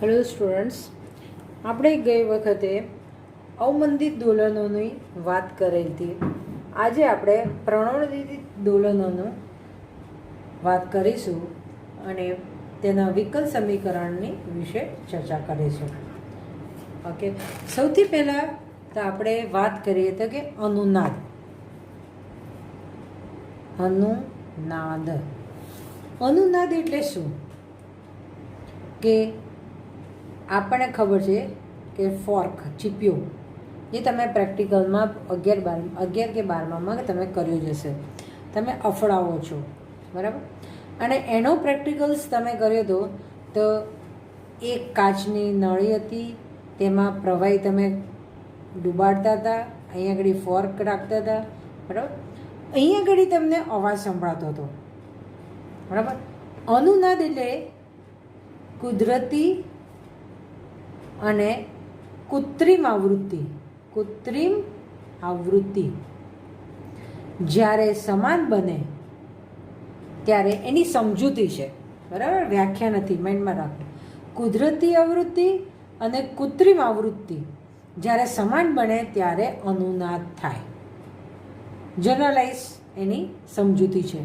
Hello students, આપણે ગઈ વખતે અવમંદિત દોલનોની વાત કરેલી હતી. આજે આપણે પ્રણોદિત દોલનોનું વાત કરીશું અને તેના વિકલ સમીકરણની વિશે ચર્ચા કરીશું. ઓકે, સૌથી પહેલાં તો આપણે વાત કરીએ તો કે અનુનાદ. અનુનાદ એટલે શું? કે આપણને ખબર છે કે ફોર્ક, ચીપિયો, એ તમે પ્રેક્ટિકલમાં 11 કે 12માં તમે કર્યું જ હશે. તમે અફડાવો છો, બરાબર? અને એનો પ્રેક્ટિકલ્સ તમે કર્યો હતો તો એક કાચની નળી હતી, તેમાં પ્રવાહી તમે ડૂબાડતા હતા, અહીંયા આગળ ફોર્ક રાખતા હતા, બરાબર? અહીંયા આગળ તમને અવાજ સંભળાતો હતો, બરાબર? અનુનાદ એટલે કુદરતી અને કૃત્રિમ આવૃત્તિ જ્યારે સમાન બને ત્યારે એની સમજૂતી છે, બરાબર? વ્યાખ્યા નથી, માઇન્ડમાં રાખો. કુદરતી આવૃત્તિ અને કૃત્રિમ આવૃત્તિ જ્યારે સમાન બને ત્યારે અનુનાદ થાય. જનરલાઇઝ એની સમજૂતી છે.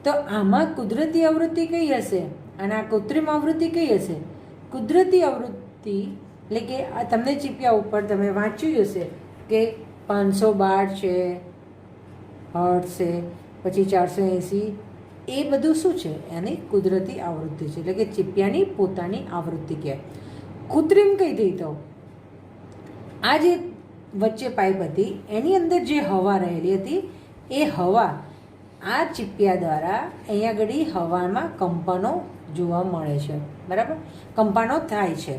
તો આમાં કુદરતી આવૃત્તિ કઈ હશે અને આ કૃત્રિમ આવૃત્તિ કઈ હશે? કુદરતી આવૃત્તિ એટલે કે તમને ચીપિયા ઉપર તમે વાંચ્યું જ હશે કે 512 છે, હર્ટ્ઝ છે, પછી 480, એ બધું શું છે? એની કુદરતી આવૃત્તિ છે, એટલે કે ચીપિયાની પોતાની આવૃત્તિ કહેવાય. કૃત્રિમ કઈ થઈ? તો આ જે વચ્ચે પાઇપ હતી એની અંદર જે હવા રહેલી હતી એ હવા આ ચીપિયા દ્વારા અહીંયા આગળ હવામાં કંપનો જોવા મળે છે, બરાબર? કંપનો થાય છે.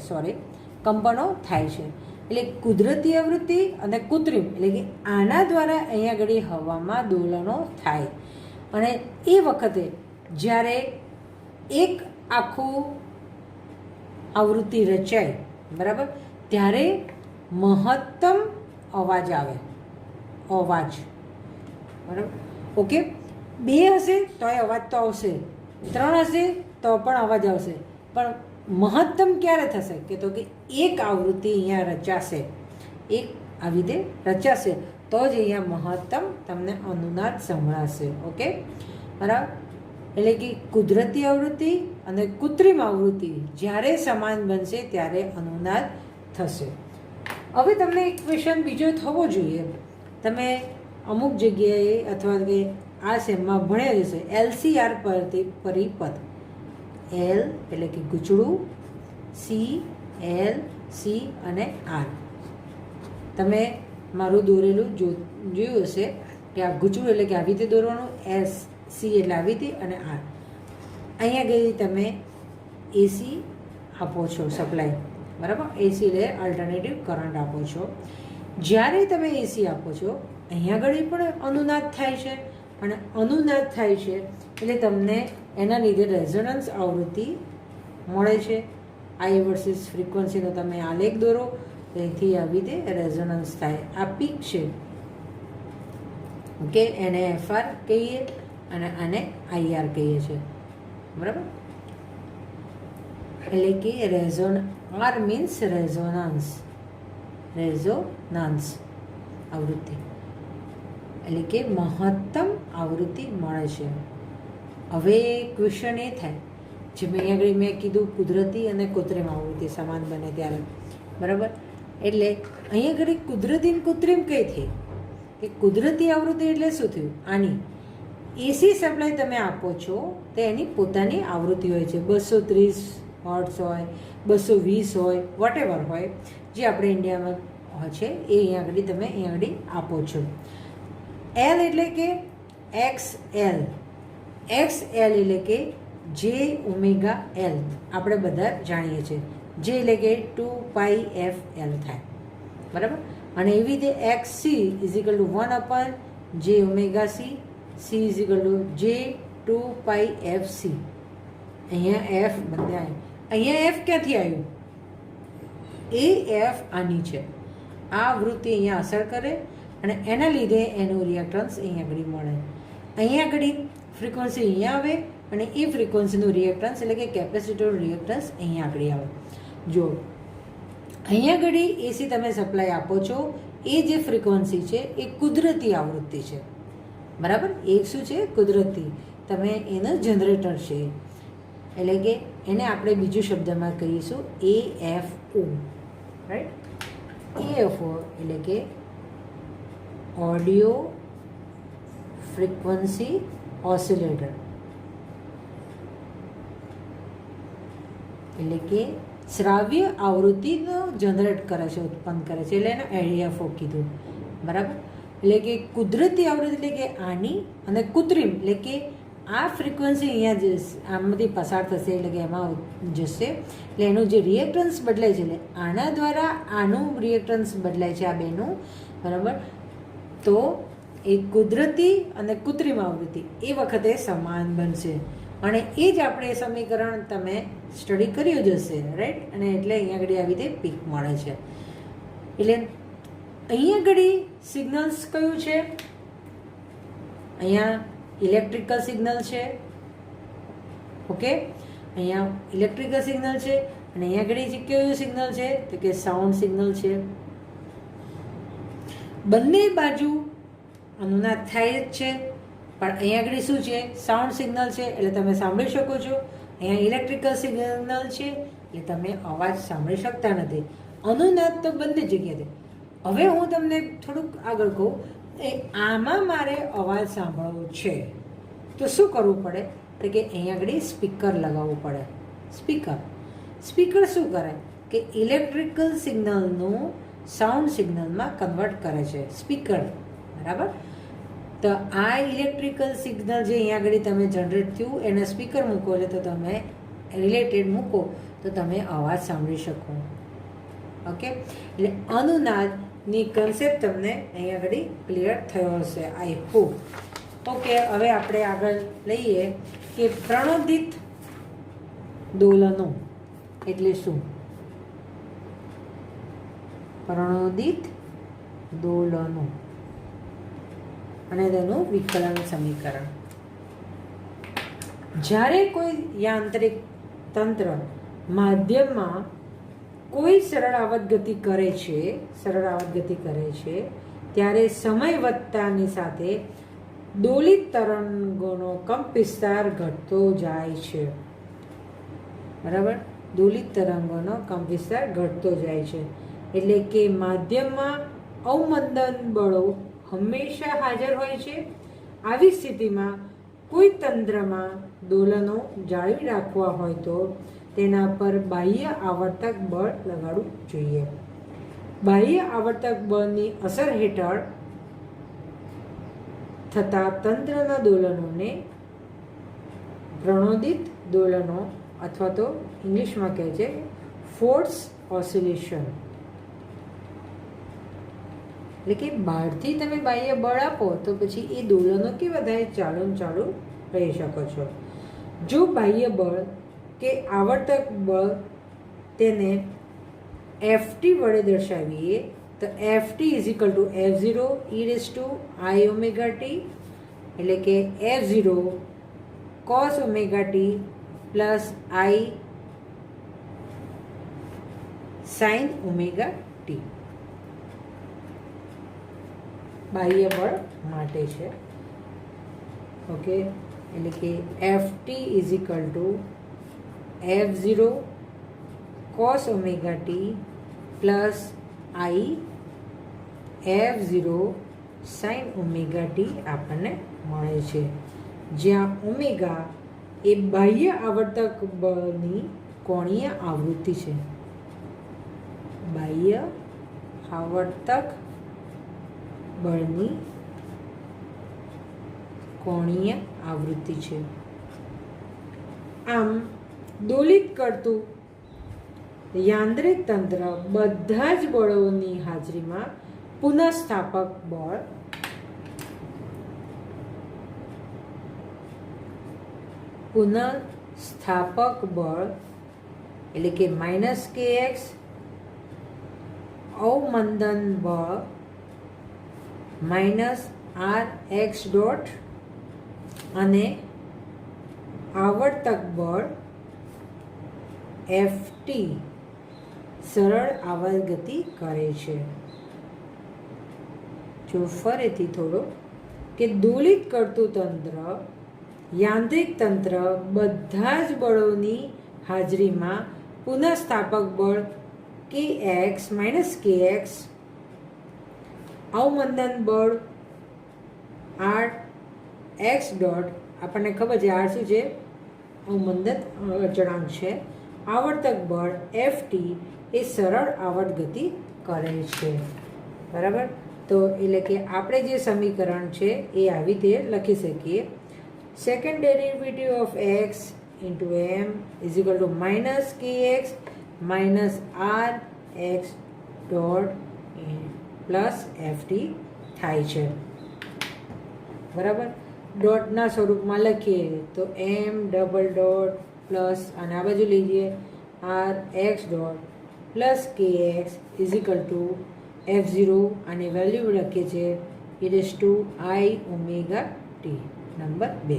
એટલે કુદરતી આવૃત્તિ અને કૃત્રિમ એટલે કે આના દ્વારા અહીંયા આગળ હવામાં દોલનો થાય. અને એ વખતે જ્યારે એક આખું આવૃત્તિ રચાય, બરાબર, ત્યારે મહત્તમ અવાજ આવે. બરાબર? ઓકે, 2 હશે તોય અવાજ તો આવશે, 3 હશે તો પણ અવાજ આવશે, પણ મહત્તમ ક્યારે થશે? કે તો કે એક આવૃત્તિ અહીંયા રચાશે, એક આવી રીતે રચાશે તો જ અહીંયા મહત્તમ તમને અનુનાદ સંભળાશે. ઓકે, બરાબર? એટલે કે કુદરતી આવૃત્તિ અને કૃત્રિમ આવૃત્તિ જ્યારે સમાન બનશે ત્યારે અનુનાદ થશે. હવે તમને એક ક્વેશ્ચન બીજો થવો જોઈએ. તમે અમુક જગ્યાએ અથવા કે આ સેમમાં ભણ્યા જશે LCR પરિપથ. L એટલે કે ગૂંચળું, C, L, C અને R. તમે મારું દોરેલું જોયું હશે કે આ ગૂંચળું એટલે કે આવી રીતે દોરવાનું, S, C એટલે આવી રીતે અને R. અહીંયા ગઈ તમે AC આપો છો સપ્લાય, બરાબર? AC એટલે અલ્ટરનેટિવ કરંટ આપો છો. જ્યારે તમે AC આપો છો અહીંયા આગળ પણ અનુનાદ થાય છે, અને અનુનાદ થાય છે એટલે તમને એના લીધે રેઝોનન્સ આવૃત્તિ મળે છે. આઈ વર્સિસ ફ્રીક્વન્સીનો તમે આલેખ દોરો, તેથી આવી રીતે રેઝોનન્સ થાય. આ પીક છે, ઓકે, એને FR કહીએ અને આને IR કહીએ છીએ, બરાબર? એટલે કે R મીન્સ રેઝોનન્સ આવૃત્તિ, એટલે કે મહત્તમ આવૃત્તિ મળે છે. હવે ક્વેશ્ચન એ થાય, જે મેં કીધું કુદરતી અને કૃત્રિમ આવૃત્તિ સમાન બને ત્યારે, બરાબર? એટલે અહીંયા આગળ કુદરતી અને કૃત્રિમ કઈ થઈ? કે કુદરતી આવૃત્તિ એટલે શું થયું? આની AC સપ્લાય તમે આપો છો તો એની પોતાની આવૃત્તિ હોય છે, 230 હર્ટ્ઝ હોય, 220 હોય, વોટેવર હોય, જે આપણે ઇન્ડિયામાં છે એ અહીંયા આગળ તમે અહીંયા આગળ આપો છો. L એટલે કે XL એટલે કે JωL, આપણે બધા જાણીએ છીએ. J એટલે કે 2πfL થાય, બરાબર? અને એવી રીતે XC = 1/jωC, C = J2πfC. અહીંયા F બદલાય. અહીંયા F ક્યાંથી આવ્યું? એ F આની છે. આ વૃત્તિ અહીંયા અસર કરે અને એના લીધે એનું રિએક્ટન્સ અહીંયા આગળ મળે. અહીંયા આગળ ફ્રીક્વન્સી અહીંયા આવે અને એ ફ્રીક્વન્સીનું રિએક્ટન્સ એટલે કે કેપેસિટર રિએક્ટન્સ અહીંયા આગળ આવે. જો અહીંયા ઘડી એસી તમે સપ્લાય આપો છો, એ જે ફ્રીક્વન્સી છે એ કુદરતી આવૃત્તિ છે, બરાબર. એક શું છે? કુદરતી. તમે એનો જનરેટર છે, એટલે કે એને આપણે બીજું શબ્દમાં કહીશું AFO, રાઈટ. AFO એટલે કે ઓડિયો ફ્રીક્વન્સી ઓસિલેટર, એટલે કે શ્રાવ્ય આવૃત્તિનો જનરેટ કરે છે, ઉત્પન્ન કરે છે, એટલે એને AFO કીધું, બરાબર. એટલે કે કુદરતી આવૃત્તિ એટલે કે આની, અને કૃત્રિમ એટલે કે આ ફ્રીક્વન્સી અહીંયા આમાંથી પસાર થશે, એટલે કે એમાં જશે, એટલે એનું જે રિએક્ટન્સ બદલાય છે, એટલે આના દ્વારા આનું રિએક્ટન્સ બદલાય છે, આ બેનું, બરાબર. તો એ કુદરતી અને કૃત્રિમ આવૃત્તિ એ વખતે સમાન બનશે, અને એ જ આપણે સમીકરણ તમે સ્ટડી કર્યું જ હશે, રાઈટ. અને એટલે અહીંયા ઘડી આવી રીતે પીક મળે છે. એટલે અહીંયા ઘડી સિગ્નલ્સ કયું છે? અહીંયા ઇલેક્ટ્રિકલ સિગ્નલ છે, ઓકે. અહીંયા ઇલેક્ટ્રિકલ સિગ્નલ છે, અને અહીંયા ઘડી કયું સિગ્નલ છે? તો કે સાઉન્ડ સિગ્નલ છે. બંને બાજુ અનુનાદ થાય જ છે, પણ અહીંયા આગળ શું છે? સાઉન્ડ સિગ્નલ છે, એટલે તમે સાંભળી શકો છો. અહીંયા ઇલેક્ટ્રિકલ સિગ્નલ છે, એટલે તમે અવાજ સાંભળી શકતા નથી. અનુનાદ તો બંને જગ્યાએ. હવે હું તમને થોડુંક આગળ કહું, આમાં મારે અવાજ સાંભળવો છે તો શું કરવું પડે? તો કે અહીંયા આગળ સ્પીકર લગાવવું પડે. સ્પીકર શું કરે? કે ઇલેક્ટ્રિકલ સિગ્નલનું સાઉન્ડ સિગ્નલમાં કન્વર્ટ કરે છે સ્પીકર, બરાબર. તો આ ઇલેક્ટ્રિકલ સિગ્નલ જે અહીંયા આગળ તમે જનરેટ થયું એને સ્પીકર મૂકો, એટલે તો તમે રિલેટેડ મૂકો તો તમે અવાજ સાંભળી શકો, ઓકે. એટલે અનુનાદની કન્સેપ્ટ તમને અહીંયા આગળ ક્લિયર થયો હશે, આઈ હોપ. ઓકે, હવે આપણે આગળ લઈએ કે પ્રણોદિત દોલનો એટલે શું? પ્રણોદિત દોલનો અને તેનું વિકલન સમીકરણ. જ્યારે કોઈ યાંત્રિક તંત્ર માધ્યમમાં કોઈ સરળ આવત ગતિ કરે છે, ત્યારે સમય વધતાની સાથે દોલિત તરંગોનો કંપવિસ્તાર ઘટતો જાય છે, બરાબર. દોલિત તરંગોનો કંપવિસ્તાર ઘટતો જાય છે, એટલે કે માધ્યમમાં અવમંદન બળો હંમેશા હાજર હોય છે. આવી સ્થિતિમાં કોઈ તંત્રમાં દોલનો જાળવી રાખવા હોય તો તેના પર બાહ્ય આવર્તક બળ લગાડવું જોઈએ. બાહ્ય આવર્તક બળની અસર હેઠળ થતા તંત્રના દોલનોને પ્રણોદિત દોલનો અથવા તો ઇંગ્લિશમાં કહે છે ફોર્સ ઓસિલેશન. એટલે કે બહારથી તમે બાહ્ય બળ આપો તો પછી એ દોલનો કેવા થાય? ચાલુ રહી શકો છો. જો બાહ્ય બળ કે આવર્તક બળ તેને ft વડે દર્શાવીએ તો ft is equal to f0 e raise to i omega t, એટલે કે f0 cos omega t plus i sin omega t બાહ્ય બળ માટે છે, ઓકે. એટલે કે ft is equal to f0 cos omega t plus i f0 sin omega T આપણને મળે છે, જ્યાં ઓમેગા એ બાહ્ય આવર્તક બળની કોણીય આવૃત્તિ છે. બાહ્ય આવર્તક બળની કોણીય આવૃત્તિ છે. આમ દોલિત કરતું યાંત્રિક તંત્ર બધા જ બળોની હાજરીમાં પુનઃસ્થાપક બળ એટલે કે -kx અવમંદન બળ -rx ડોટ અને આવર્તક બળ ft સરળ આવર્ત ગતિ કરે છે. જો ફરીથી થોડો કે દોલિત કરતું તંત્ર, યાંત્રિક તંત્ર બધા જ બળોની હાજરીમાં પુનઃસ્થાપક બળ kx માઇનસ kx, અવમંદન બળ r x ડોટ, આપણને ખબર છે r શું છે, અવમંદન અચળાંક છે, આવર્તક બળ ft એ સરળ આવર્ત ગતિ કરે છે. બરાબર. તો એટલે કે આપણે જે સમીકરણ છે એ આવી રીતે લખી શકીએ. Second derivative of x into m is equal to minus kx minus r x dot plus ft થાય છે. બરાબર. ડોટના સ્વરૂપમાં લખીએ તો m ડબલ ડોટ પ્લસ અને આ બાજુ લઈએ r x dot plus kx is equal to f0 અને વેલ્યુ લખીએ છીએ e i omega t. Number 2.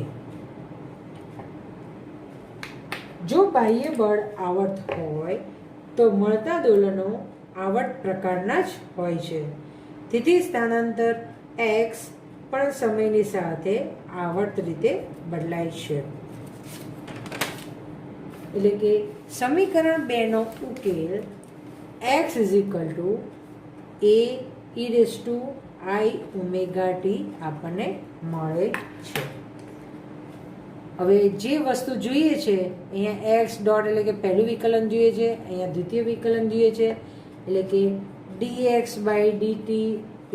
જો બાહ્ય બળ આવર્ત હોય તો મળતા દોલનો આવર્ત પ્રકારના જ હોય છે. તેથી સ્થાનાંતર x પણ સમયની સાથે આવર્ત રીતે બદલાય છે. એટલે કે સમીકરણ 2 નો ઉકેલ x is equal to a e raise to i omega T આપણને મળે છે. હવે જે વસ્તુ જોઈએ છે અહીંયા એક્સ ડોટ એટલે કે પહેલું વિકલન જોઈએ છે, અહીંયા દ્વિતીય વિકલન જોઈએ છે, એટલે કે dx by dt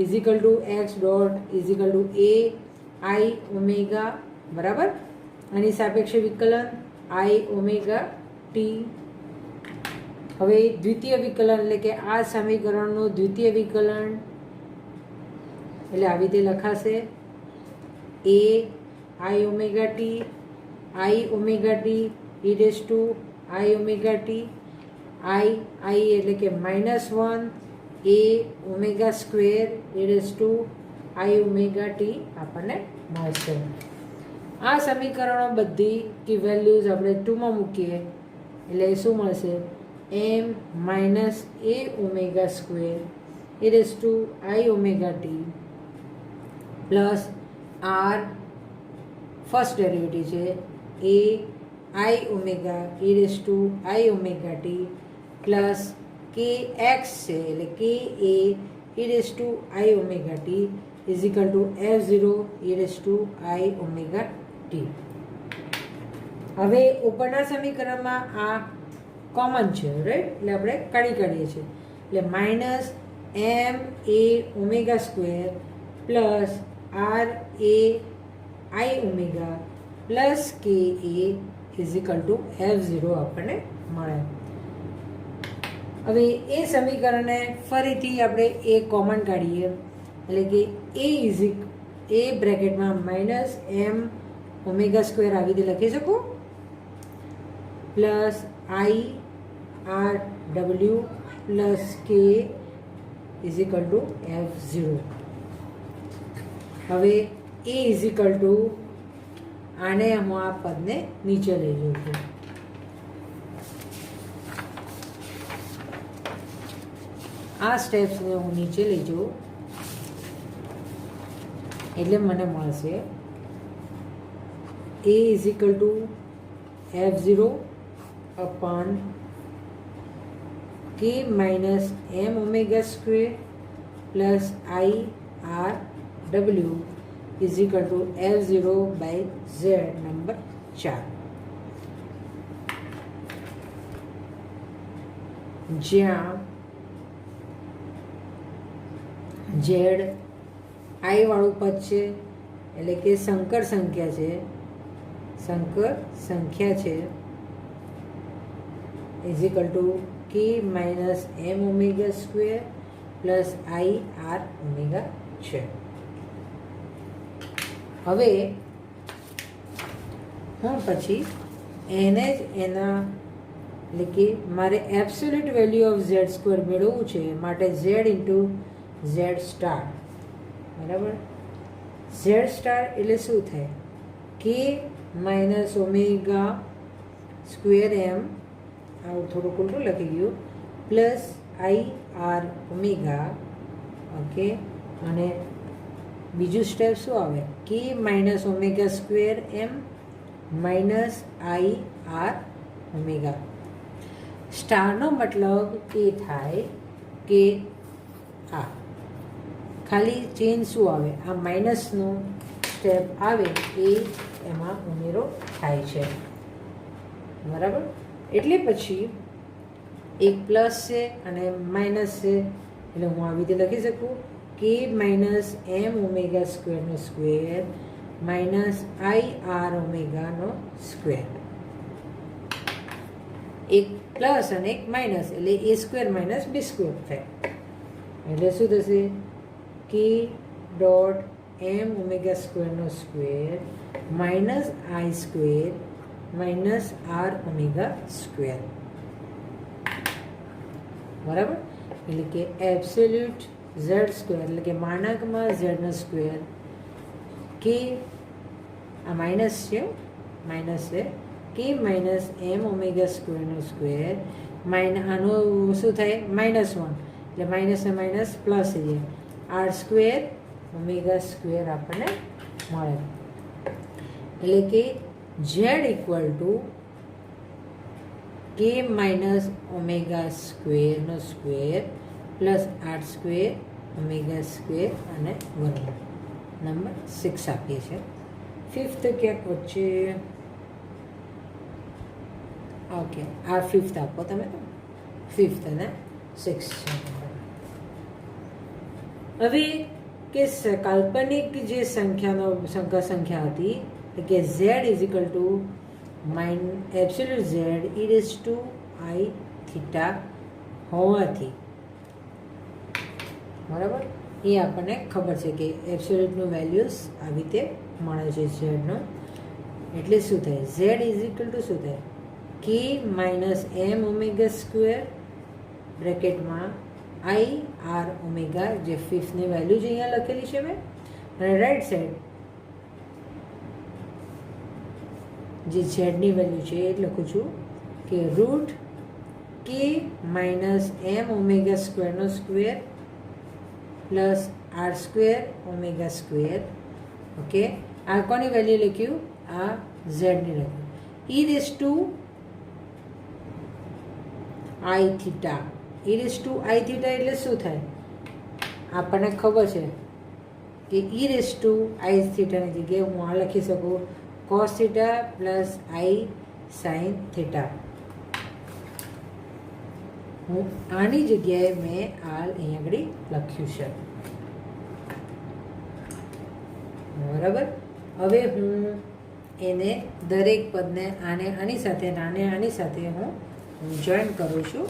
is equal to x dot is equal to a i omega. બરાબર. આની સાપેક્ષે વિકલન i ઓમેગા ટી. હવે દ્વિતીય વિકલન એટલે કે આ સમીકરણનું દ્વિતીય વિકલન એટલે આવી રીતે લખાશે a i omega t i omega t e raise to i omega t i એટલે કે -1 a omega square e raise to i omega T આપણને મળશે. આ સમીકરણો બધી કી વેલ્યુઝ આપણે 2 માં મૂકીએ એટલે શું મળશે, m minus a omega square e raise to i omega t plus r first derivative છે a i omega e raise to i omega t plus k x છે એટલે કે એ e raise to i omega t is equal to f0 e raise to i omega t. હવે ઉપરના સમીકરણમાં આ common છે, રાઈટ, એટલે આપણે કાઢીએ છીએ એટલે minus m a omega square plus r a i omega plus કે એ ઇઝ ઇક્વલ ટુ f0 આપણને મળે. હવે એ સમીકરણને ફરીથી આપણે એ કોમન કાઢીએ એટલે કે એ બ્રેકેટમાં માઇનસ m ઓમેગા સ્ક્વેર આવી રીતે લખી શકું plus i r w plus કે ઇઝ ઇક્વલ ટુ f0. હવે એ ઇઝ ઇક્વલ ટુ આને હું આ પદને નીચે લઈ જઉં છું. આ સ્ટેપ્સને હું નીચે લઈ જાઉં એટલે મને મળશે a is equal to f0 upon k minus m omega square plus i r w is equal to f0 by z. Number 4. જ્યાં z i વાળું પદ છે એટલે કે સંકર સંખ્યા છે is equal to k minus m omega square plus i r omega છે. હવે હું પછી એને જ એના એટલે કે મારે absolute value of Z square મેળવવું છે માટે ઝેડ ઇન્ટુ ઝેડ સ્ટાર. બરાબર. ઝેડ સ્ટાર એટલે શું થાય, કે માઇનસ ઓમેગા સ્ક્વેર એમ, આવું થોડુંક ઉલટું લખી ગયું, plus I R omega. Okay, અને બીજું સ્ટેપ શું આવે? K minus omega square M minus I R omega. સ્ટારનો મતલબ એ થાય કે આ ખાલી ચેન્જ શું આવે? આ માઇનસનો સ્ટેપ આવે એ એમાં ઉમેરો થાય છે. બરાબર? એટલે પછી એક પ્લસ છે અને માઇનસ છે, એટલે હું આવી રીતે લખી શકું કે માઇનસ એમ ઓમેગા સ્ક્વેરનો સ્ક્વેર માઇનસ આઈ આર ઓમેગાનો સ્ક્વેર. એક પ્લસ અને એક માઇનસ એટલે A square minus B square થાય. એટલે શું થશે? કે ડોટ એમ ઓમેગા સ્ક્વેરનો square minus I square minus R omega square. બરાબર? એટલે કે એબ્સોલ્યુટ ઝેડ સ્ક્વેર એટલે કે માનાંકમાં ઝેડનો સ્ક્વેર કે આ માઇનસ છે, માઇનસ છે, કે માઇનસ એમ ઓમેગા સ્ક્વેરનો સ્ક્વેર આનું શું થાય? -1 એટલે માઇનસ ને માઇનસ પ્લસ થઈ જાય. આર સ્ક્વેર ઓમેગા સ્ક્વેર આપણને મળે. એટલે કે Z equal to K minus omega સ્ક્વેરનો square plus R square omega square અને 1 નંબર 6 આપીએ છીએ. ફિફ્થ ક્યાંક વચ્ચે, ઓકે, આ ફિફ્થ આપો તમે, તો ફિફ્થ અને 6 છે. હવે કે કાલ્પનિક જે સંખ્યા હતી કે z is equal to absolute z e raise to I theta હોવાથી, બરાબર, એ આપણને ખબર છે કે એબ્સોલ્યુટનું વેલ્યુઝ આવી રીતે મળે છે ઝેડનો. એટલે શું થાય? ઝેડ ઇઝ ઇક્વલ ટુ શું થાય? K minus M omega square બ્રેકેટમાં આઈ આર ઓમેગા, જે ફિફ્થની વેલ્યુ જ અહીંયા લખેલી છે મેં, અને રાઈટ સાઈડ જે ઝેડની વેલ્યુ છે એ લખું છું કે root K minus M omega સ્ક્વેરનો square plus R square omega square. Okay, આ કોની વેલ્યુ લખ્યું? આ ઝેડની લખ્યું. E raise to I theta. E raise to I theta એટલે શું થાય? આપણને ખબર છે કે ઈ રેઝ ટુ આઈ થીટાની જગ્યાએ હું આ લખી શકું cos theta plus i sine theta. હું આની જગ્યાએ મેં આ અહીંયા આગળ લખ્યું છે. બરાબર? હવે હું એને દરેક પદને આને આની સાથે આને આની સાથે હું જોઈન કરું છું,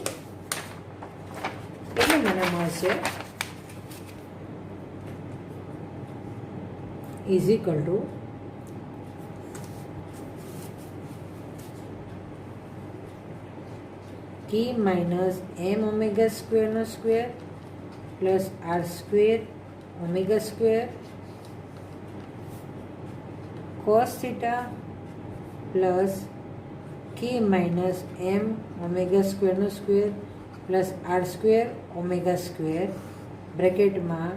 એટલે મને મળશે is equal to K minus M omega સ્ક્વેરનો square plus R square omega square cos theta plus K minus M omega સ્ક્વેરનો square plus R square omega square બ્રેકેટમાં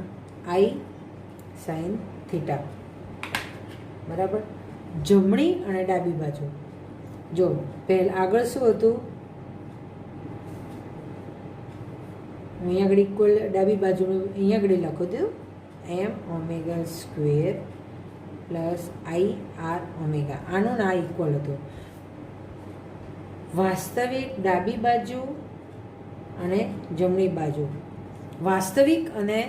આઈ સાઇન થીટા. બરાબર? જમણી અને ડાબી બાજુ જો આગળ શું હતું? હું અહીંયા આગળ ઇક્વલ ડાબી બાજુનું અહીંયા આગળ લખું છું M omega square plus I R omega. આનું ના ઇક્વલ હતું. વાસ્તવિક ડાબી બાજુ અને જમણી બાજુ, વાસ્તવિક અને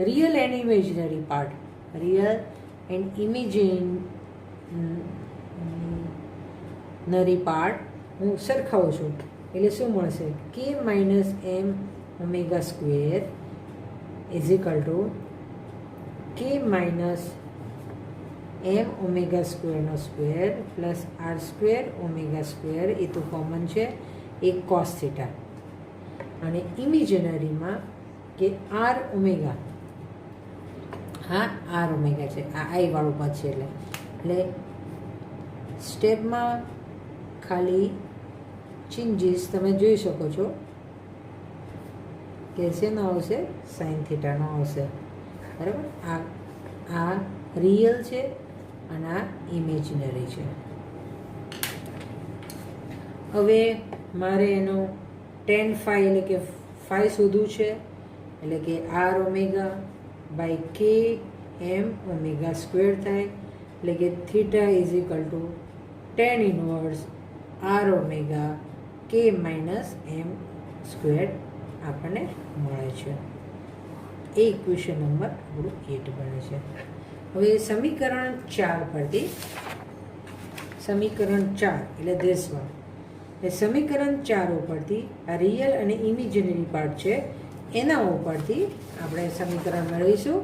real and imaginary part, real and imaginary part હું સરખાવું છું. એટલે શું મળશે? K minus M omega square is equal to K minus M omega સ્ક્વેરનો square plus R square omega square, એ તો કોમન છે, એક કોસ થીટા. અને ઇમેજનરીમાં કે આર ઓમેગા, હા આર ઓમેગા છે, આ આઈ વાળું પદ છે. એટલે સ્ટેપમાં ખાલી ચેન્જીસ તમે જોઈ શકો છો કે શેનો આવશે? સાઇન થીટાનો આવશે. બરાબર. આ રિયલ છે અને આ ઇમેજિનરી છે. હવે મારે એનો ટેન ફાઈ એટલે કે ફાઈ શોધવું છે. એટલે કે આર ઓમેગા બાય કે એમ ઓમેગા સ્ક્વેર થાય. એટલે કે theta is equal to tan inverse r omega k minus m square આપણને મળે છે. એ ઇક્વેશન નંબર આપણું 8 બને છે. હવે સમીકરણ 4 પરથી સમીકરણ 4 એટલે ધીસ વન એ સમીકરણ 4 ઉપરથી આ રિયલ અને ઇમેજિનરી પાર્ટ છે એના ઉપરથી આપણે સમીકરણ મેળવીશું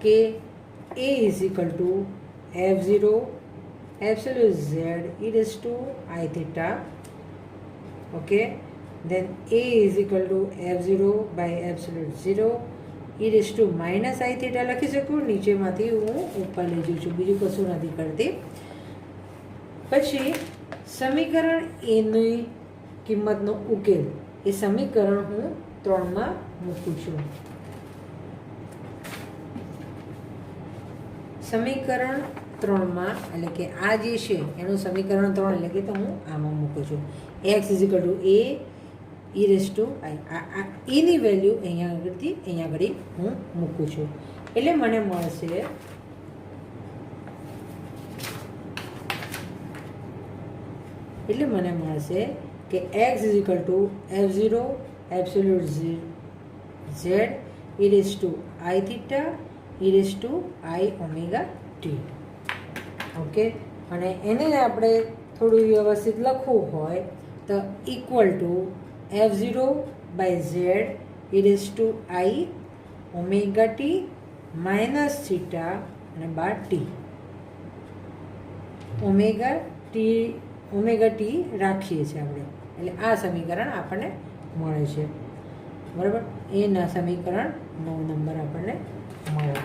કે a is equal to f0 absolute z e raise to i theta. Okay, then a is equal to f0 by absolute 0 e raised to minus i theta લખી શકું. નીચેમાંથી હું ઉપર લઈ જઉં છું, બીજું કશું નથી કરતી. પછી સમીકરણ એની કિંમતનો ઉકેલ એ સમીકરણ હું 3માં મૂકું છું. સમીકરણ 3માં એટલે કે આ જે છે એનું સમીકરણ 3 એટલે કે તો હું આમાં મૂકું છું. x is equal to a E raise to I. આ એની વેલ્યુ અહીંયા આગળ હું મૂકું છું. એટલે મને મળશે કે x is equal to f0 absolute z e raise to I theta E raise to i omega t. Okay, અને એને આપણે થોડું વ્યવસ્થિત લખવું હોય તો equal two f0 by z e raise to i omega t minus theta અને બાર ટી. ઓમેગા ટી રાખીએ છીએ આપણે, એટલે આ સમીકરણ આપણને મળે છે. બરાબર. એના સમીકરણ 9 નંબર આપણને મળે.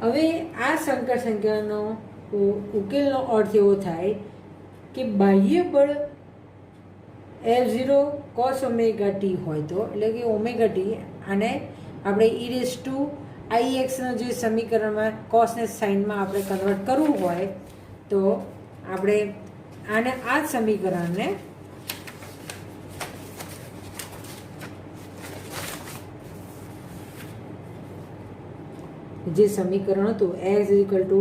હવે આ સંકર સંખ્યાનો ઉકેલનો અર્થ એવો થાય કે બાહ્ય બળ f0 cos ઓમેગા ટી હોય તો, એટલે કે ઓમેગા ટી, અને આપણે ઈ રેઝ ટુ આઈ એક્સના જે સમીકરણમાં કોસને સાઇનમાં આપણે કન્વર્ટ કરવું હોય તો આપણે આને આ જ સમીકરણને જે સમીકરણ હતું x equal two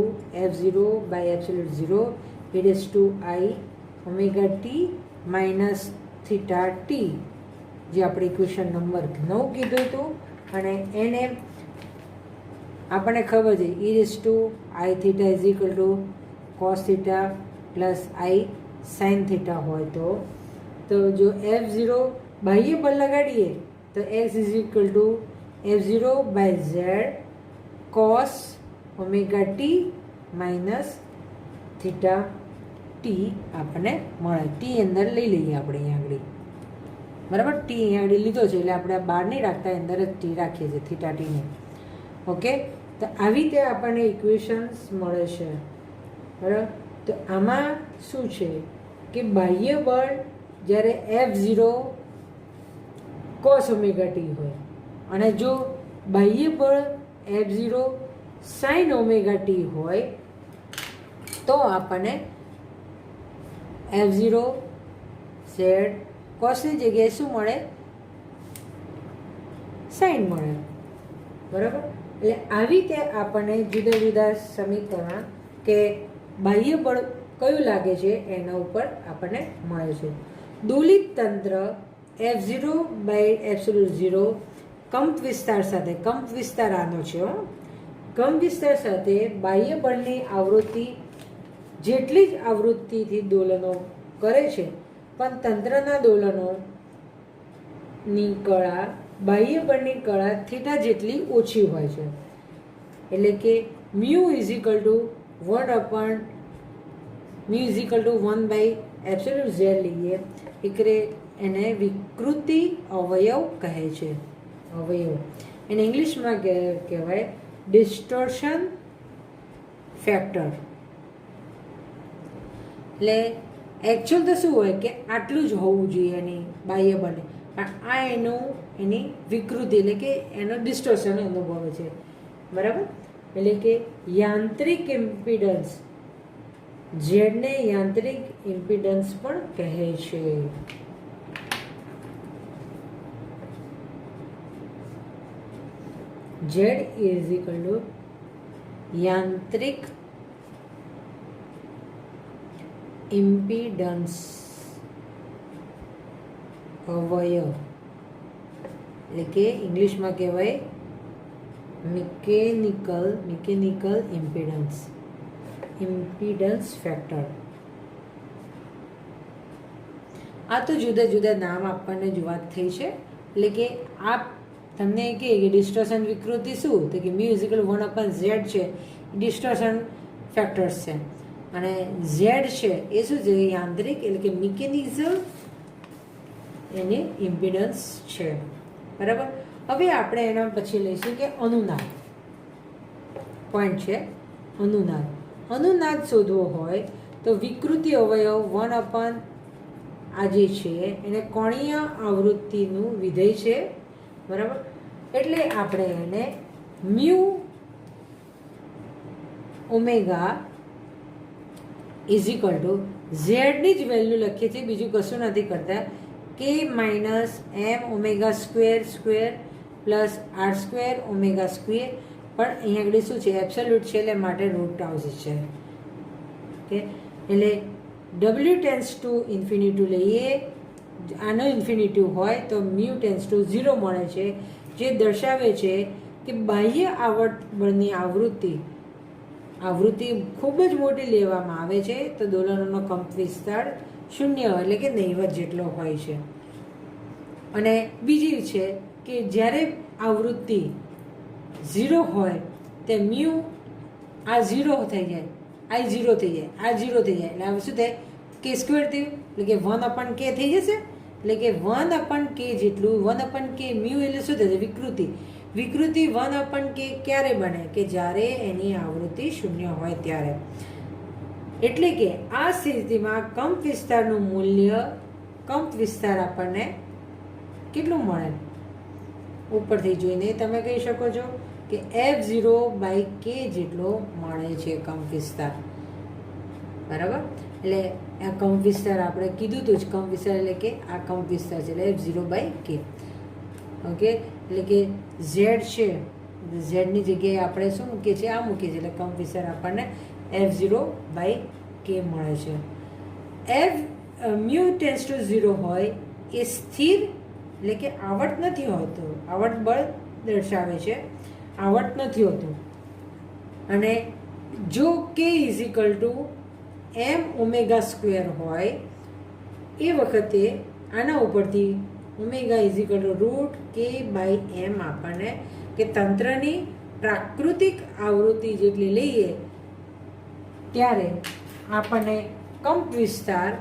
f0 by absolute 0 e raise to i omega t minus theta t, જે આપણે ઇક્વેશન નંબર 9 કીધું હતું. અને એને આપણને ખબર છે e raise to I theta is equal to cos theta plus i sine theta હોય તો જો f0 બાહ્ય બળ લગાડીએ તો x is equal to f0 by z cos omega t minus theta t આપણને મળે. ટી અંદર લઈ લઈએ આપણે અહીંયા આગળ. બરાબર. ટી અહીંયા આગળ લીધો છે એટલે આપણે બહાર નહીં રાખતા, અંદર જ ટી રાખીએ છીએ, થીટા ટીને. ઓકે, તો આવી રીતે આપણને ઇક્વેશન્સ મળે છે. બરાબર. તો આમાં શું છે કે બાહ્ય બળ જ્યારે f0 કોસ ઓમેગા ટી હોય અને જો બાહ્ય બળ f0 સાઇન ઓમેગા ટી હોય તો આપણને f0 z કોસની જગ્યાએ શું મળે? સાઇન મળે. બરાબર. એટલે આવી રીતે આપણને જુદા જુદા સમીકરણ કે બાહ્ય બળ કયું લાગે છે એના ઉપર આપણને મળે છે. દોલિત તંત્ર f0 બાય એબ્સોલ્યુટ 0 કંપ વિસ્તાર સાથે, કંપ વિસ્તાર આનો છે, કંપ વિસ્તાર સાથે બાહ્ય બળની આવૃત્તિ જેટલી જ આવૃત્તિથી દોલનો કરે છે, પણ તંત્રના દોલનોની કળા બાહ્ય બળની કળા થીટા જેટલી ઓછી હોય છે. એટલે કે mu is equal to 1 by absolute z લઈએ, એટલે એને વિકૃતિ અવયવ કહે છે. અવયવ એને ઇંગ્લિશમાં કહેવાય ડિસ્ટોર્શન ફેક્ટર. એટલે એકચ્યુઅલ તો શું હોય કે આટલું જ હોવું જોઈએ એની બાહ્ય બળને, પણ આ એની વિકૃતિ એટલે કે એનો ડિસ્ટોર્શન અનુભવે છે, બરાબર. એટલે કે યાંત્રિક ઇમ્પિડન્સ, ઝેડને યાંત્રિક ઇમ્પિડન્સ પણ કહે છે. ઝેડ ઇઝ ઇક્વલ ટુ યાંત્રિક ઇમ્પિડન્સ અવયવ, એટલે કે ઇંગ્લિશમાં કહેવાય મિકેનિકલ ઇમ્પિડન્સ ફેક્ટર. આ તો જુદા જુદા નામ આપણને જ વાત થઈ છે. એટલે કે આ તમને કહે કે ડિસ્ટોર્શન વિકૃતિ શું, તો કે મ્યુ ઇઝ ઇક્વલ 1/z છે, ડિસ્ટોર્શન ફેક્ટર્સ છે. અને ઝેડ છે એ શું છે, યાંત્રિક એટલે કે મિકેનિઝમ એની ઇમ્પિડન્સ છે, બરાબર. હવે આપણે એના પછી લઈશું કે અનુનાદ પોઈન્ટ છે. અનુનાદ શોધવો હોય તો વિકૃતિ અવયવ 1/, આ જે છે એને કોણીય આવૃત્તિનું વિધેય છે, બરાબર. એટલે આપણે એને mu omega is equal to ઝેડની જ વેલ્યુ લખીએ છીએ, બીજું કશું નથી કરતા. k minus m omega square plus r square omega square, પણ અહીંયા આગળ શું છે, એબ્સોલ્યુટ છે એટલે માટે રૂટ આવશે છે. ઓકે, એટલે w ટેન્સ ટુ ઇન્ફિનિટી લઈએ, આનો ઇન્ફિનિટી હોય તો મ્યુ ટેન્સ ટુ 0 મળે છે, જે દર્શાવે છે કે બાહ્ય આવર્ત બળની આવૃત્તિ ખૂબ જ મોટી લેવામાં આવે છે તો દોલનોનો કંપ વિસ્તાર 0 એટલે કે નહીવત જેટલો હોય છે. અને બીજી છે કે જ્યારે આવૃત્તિ 0 હોય તે મ્યુ આ 0 થઈ જાય, આ 0 થઈ જાય, આ 0 થઈ જાય, એટલે હવે શું થાય, k સ્ક્વેર થયું, એટલે કે 1/k થઈ જશે. એટલે કે 1/k જેટલું 1/k મ્યુ એટલે શું થશે, વિકૃતિ 1/k ક્યારે બને, કે જ્યારે એની આવૃત્તિ 0 હોય ત્યારે. એટલે કે આ સ્થિતિમાં કંપ વિસ્તારનું મૂલ્ય, કંપ વિસ્તાર આપણને કેટલું મળે, ઉપરથી જોઈને તમે કહી શકો છો કે f0/k જેટલો મળે છે કંપ વિસ્તાર, બરાબર. એટલે આ કંપ વિસ્તાર આપણે કીધું હતું જ, કંપ વિસ્તાર એટલે કે આ કંપ વિસ્તાર છે એટલે f0/k. ઓકે, એટલે કે ઝેડ છે, ઝેડની જગ્યાએ આપણે શું મૂકીએ છીએ, આ મૂકીએ છીએ, એટલે કંપ વિસ્તાર આપણને f0/k મળે છે. મ્યુ ટેન્સ ટુ 0 હોય એ સ્થિર, એટલે કે આવર્ત નથી હોતું, આવર્ત બળ દર્શાવે છે, આવર્ત નથી હોતું. અને જો k is equal to m omega square હોય એ વખતે આના ઉપરથી omega is equal to √k/m આપણને, કે તંત્રની પ્રાકૃતિક આવૃત્તિ જેટલી લઈએ ત્યારે આપણને કંપ વિસ્તાર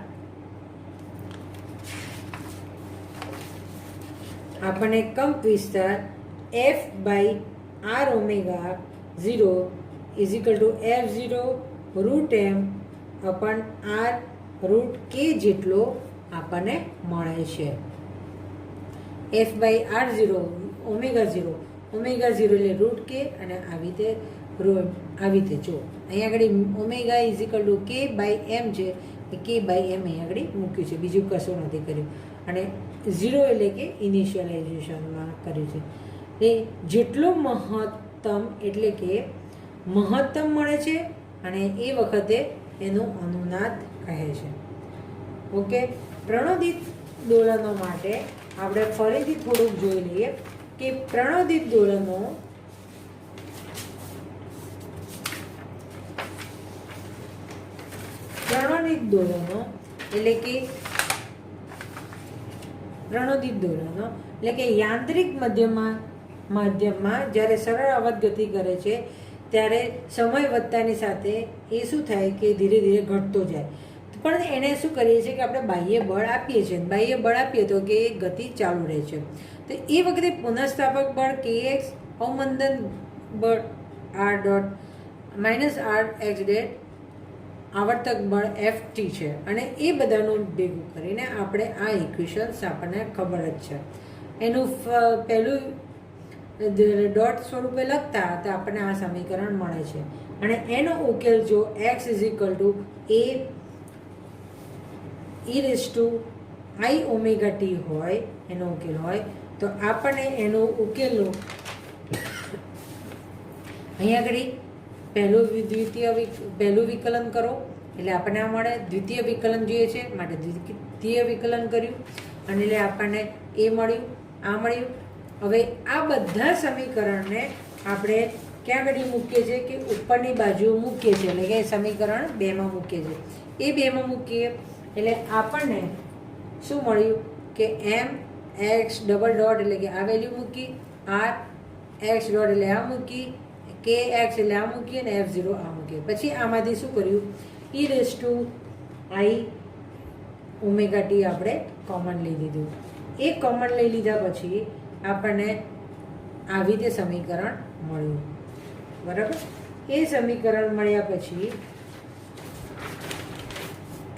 f/r omega 0 is equal to f0√m/r√k જેટલો આપણને મળે છે. f/r0 ઓમેગા 0 એટલે √k, અને આવી રીતે જો અહીંયા આગળ omega is equal to k/m છે, એ k/m અહીંયા આગળ મૂક્યું છે, બીજું કશું નથી કર્યું. અને 0 એટલે કે ઇનિશિયલાઇઝેશનમાં કર્યું છે. એ જેટલો મહત્તમ એટલે કે મહત્તમ મળે છે, અને એ વખતે એનું અનુનાદ કહે છે. ઓકે, પ્રણોદિત દોલનો માટે આપણે ફરીથી થોડુંક જોઈ લઈએ કે પ્રણોદિત દોલનો એટલે કે યાંત્રિક માધ્યમમાં જ્યારે સરળ આવર્ત ગતિ કરે છે ત્યારે સમય વધતાની સાથે એ શું થાય કે ધીરે ધીરે ઘટતો જાય. પણ એને શું કરીએ છીએ કે આપણે બાહ્ય બળ આપીએ છીએ, બાહ્ય બળ આપીએ તો કે ગતિ ચાલુ રહે છે. તો એ વખતે પુનઃસ્થાપક બળ kx, અવમંદન બળ r ડોટ -r x ડેટ આવર્તક બળ FT છે અને એ બધાનું ભેગું કરીને આપણે આ ઇક્વેશન્સ આપણને ખબર જ છે. એનું પહેલું ડોટ સ્વરૂપે લખતા તો આપણને આ સમીકરણ મળે છે અને એનો ઉકેલ જો x is equal to a e i omega t હોય, એનો ઉકેલ હોય તો આપણને એનો ઉકેલનો અહીંયા આગળ પહેલું વિકલન કરો એટલે આપણને આ મળે. દ્વિતીય વિકલન જોઈએ છે માટે દ્વિતીય વિકલન કર્યું અને એટલે આપણને એ મળ્યું, આ મળ્યું. હવે આ બધા સમીકરણને આપણે ક્યાં આગળ મૂકીએ છીએ કે ઉપરની બાજુ મૂકીએ છીએ, એટલે કે સમીકરણ 2માં મૂકીએ છીએ. એ 2માં મૂકીએ એટલે આપણને શું મળ્યું કે m x ડબલ ડોટ એટલે કે આ વેલ્યુ મૂકી, r x ડોટ એટલે આ મૂકી, k x એટલે આ મૂકીએ અને f0 આ મૂકીએ. પછી આમાંથી શું કર્યું e raise to i omega t આપણે કોમન લઈ લીધું. એ કોમન લઈ લીધા પછી આપણને આવી રીતે સમીકરણ મળ્યું, બરાબર. એ સમીકરણ મળ્યા પછી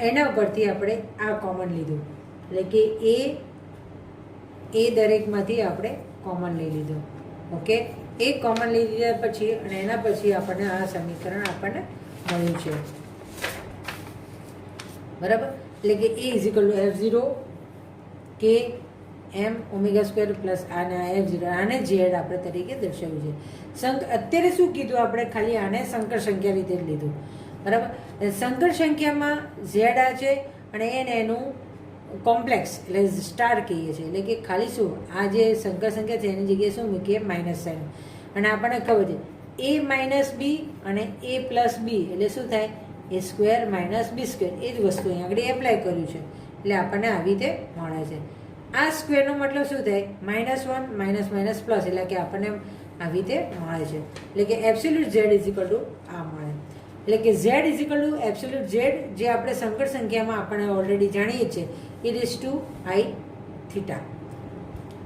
એના ઉપરથી આપણે આ કોમન લીધું એટલે કે એ દરેકમાંથી આપણે કોમન લઈ લીધું. ઓકે, એ કોમન લઈ લીધા પછી અને એના પછી આપણને આ સમીકરણ આપણને મળ્યું છે, બરાબર. એટલે કે એ ઇઝ ઇક્વલ ટુ f0 કે m ઓમેગા સ્ક્વેર પ્લસ આના f0, આને z આપણે તરીકે દર્શાવ્યું છે. અત્યારે શું કીધું આપણે, ખાલી આને સંકર સંખ્યા રીતે જ લીધું, બરાબર. સંકર સંખ્યામાં z આ છે અને એને એનું કોમ્પ્લેક્સ એટલે સ્ટાર કહીએ છીએ. એટલે કે ખાલી શું આ જે સંકર સંખ્યા છે એની જગ્યાએ શું મૂકીએ માઇનસ સાઇન. અને આપણને ખબર છે a માઇનસ બી અને a પ્લસ બી એટલે શું થાય a square minus B square. એ જ વસ્તુ અહીંયા આગળ એપ્લાય કર્યું છે એટલે આપણને આવી રીતે મળે છે. આ સ્ક્વેરનો મતલબ શું થાય -1 માઇનસ માઇનસ પ્લસ એટલે કે આપણને આવી રીતે મળે છે. એટલે કે absolute z is equal to આ મળે. એટલે કે z is equal to absolute z જે આપણે સંકર સંખ્યામાં આપણે ઓલરેડી જાણીએ છીએ e raise to i theta,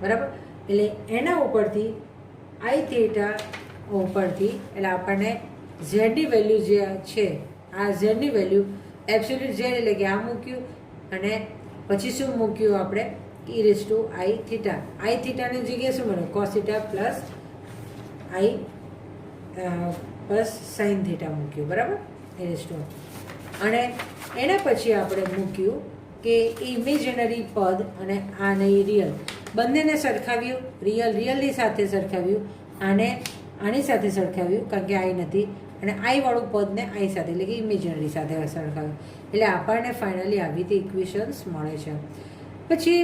બરાબર. એટલે એના ઉપરથી i થીટા ઉપરથી એટલે આપણને ઝેડની વેલ્યુ જે છે આ ઝેડની વેલ્યુ એબ્સોલ્યુટ ઝેડ એટલે કે આ મૂક્યું અને પછી શું મૂક્યું આપણે e raise to i theta. i થીટાની જગ્યાએ શું મળ્યું cos theta plus i plus sine theta મૂક્યું, બરાબર. e રેઝ ટુ અને એના પછી આપણે મૂક્યું કે ઇમેજનરી પદ અને આને રિયલ બંનેને સરખાવ્યું. રિયલની સાથે સરખાવ્યું, આની સાથે સરખાવ્યું કારણ કે આઈ નથી અને આઈવાળું પદને આઈ સાથે એટલે કે ઇમેજનરી સાથે સરખાવ્યું. એટલે આપણને ફાઇનલી આવી રીતે ઇક્વેશન્સ મળે છે. પછી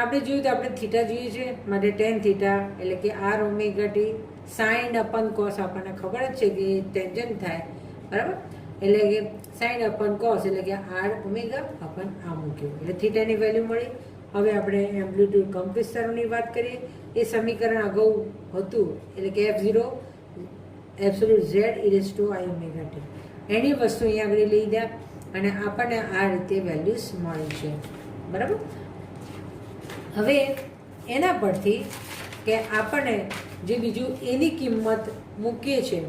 આપણે જોયું તો આપણે થીટા જોઈએ છે માટે ટેન થીટા એટલે કે R omega t sine upon cos આપણને ખબર જ છે કે ટેન્જન્ટ થાય, બરાબર. એટલે કે સાઇન અપન કોસ એટલે કે આર ઓમેગા અપન આ મૂક્યું એટલે થીટાની વેલ્યુ મળી. હવે આપણે એમ્પ્લિટ્યૂડ કંપ વિસ્તારોની વાત કરીએ. એ સમીકરણ અગાઉ હતું એટલે કે f0 absolute z e raise to i omega T એની વસ્તુ અહીંયા આગળ લઈ દે અને આપણને આ રીતે વેલ્યુઝ મળી છે, બરાબર. હવે એના પરથી કે આપણને જે બીજું એની કિંમત મૂકીએ છે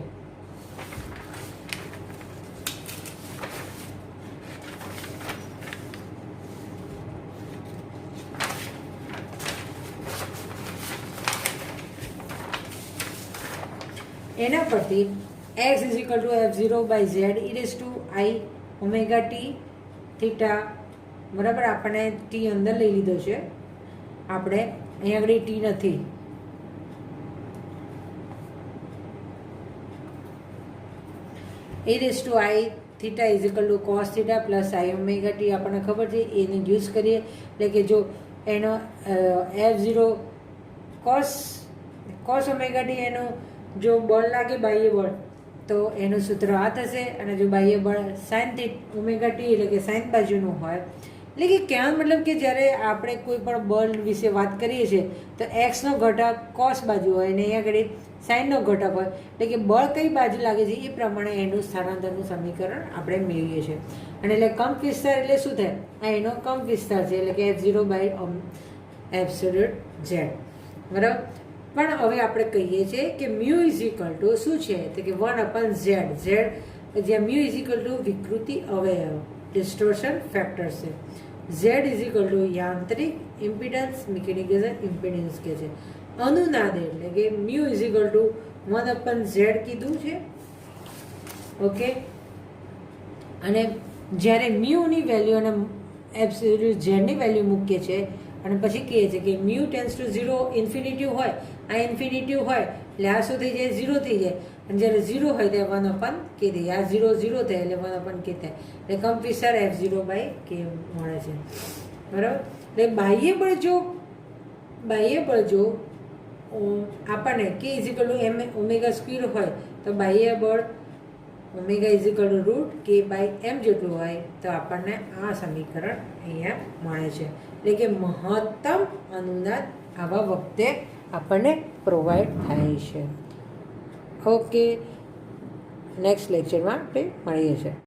એના પરથી x is equal to f0 by z e raise to i omega t theta, બરાબર. આપણને ટી અંદર લઈ લીધો છે આપણે, અહીંયા આગળ ટી નથી. E raise to I theta is equal to cos theta plus I omega T આપણને ખબર છે એને યુઝ કરીએ એટલે કે જો એનો f0 કોસ ઓમેગા ટી એનો જો બળ લાગે બાહ્ય બળ તો એનું સૂત્ર આ થશે અને જો બાહ્ય બળ સાઇન ઓમેગા ટી એટલે કે સાઇન બાજુનું હોય એટલે કે કહેવાનો મતલબ કે જ્યારે આપણે કોઈ પણ બળ વિશે વાત કરીએ છીએ તો એક્સનો ઘટક કોસ બાજુ હોય અને અહીંયા આગળ સાઇનનો ઘટક હોય એટલે કે બળ કઈ બાજુ લાગે છે એ પ્રમાણે એનું સ્થાનાંતરનું સમીકરણ આપણે મેળવીએ છીએ. અને એટલે કંપ વિસ્તાર એટલે શું થાય આ એનો કંપ વિસ્તાર છે એટલે કે f0 બાય એબ્સોલ્યુટ ઝેડ, બરાબર. પણ હવે આપણે કહીએ છીએ કે મ્યુ ઇઝ ઇક્વલ ટુ શું છે તો કે 1/z. જ્યાં મ્યુ ઇઝ ઇક્વલ ટુ વિકૃતિ અવયવ ડિસ્ટોર્શન ફેક્ટર છે. ઝેડ ઇઝ ઇક્વલ ટુ યાંત્રિક ઇમ્પિડન્સ મિકેનિકલ ઇમ્પિડન્સ કે છે. અનુનાદ એટલે કે mu is equal to 1/z કીધું છે. ઓકે, અને જ્યારે મ્યુની વેલ્યુ અને એબ્સોલ્યુટ ઝેડની વેલ્યુ મૂકીએ છીએ અને પછી કહીએ છીએ કે મ્યુ ટેન્સ ટુ 0 ઇન્ફિનિટિવ હોય, આ ઇન્ફિનિટિવ હોય એટલે આ શું થઈ જાય? 0 થઈ જાય. અને જ્યારે 0 હોય ત્યારે 1/k થઈ જાય. આ 0 0 થાય એટલે 1/k થાય, એટલે કમ્પીસર F0/k મળે છે. બરાબર. એટલે બાહ્ય બળ જો આપણને k is equal to m omega square હોય તો બાહ્ય બળ omega is equal to √k/m જેટલું હોય તો આપણને આ સમીકરણ અહીંયા મળે છે. એટલે કે મહત્તમ અનુનાદ આવા વખતે આપણને પ્રોવાઈડ થાય છે. ઓકે, નેક્સ્ટ લેક્ચરમાં આપણે મળીએ છીએ.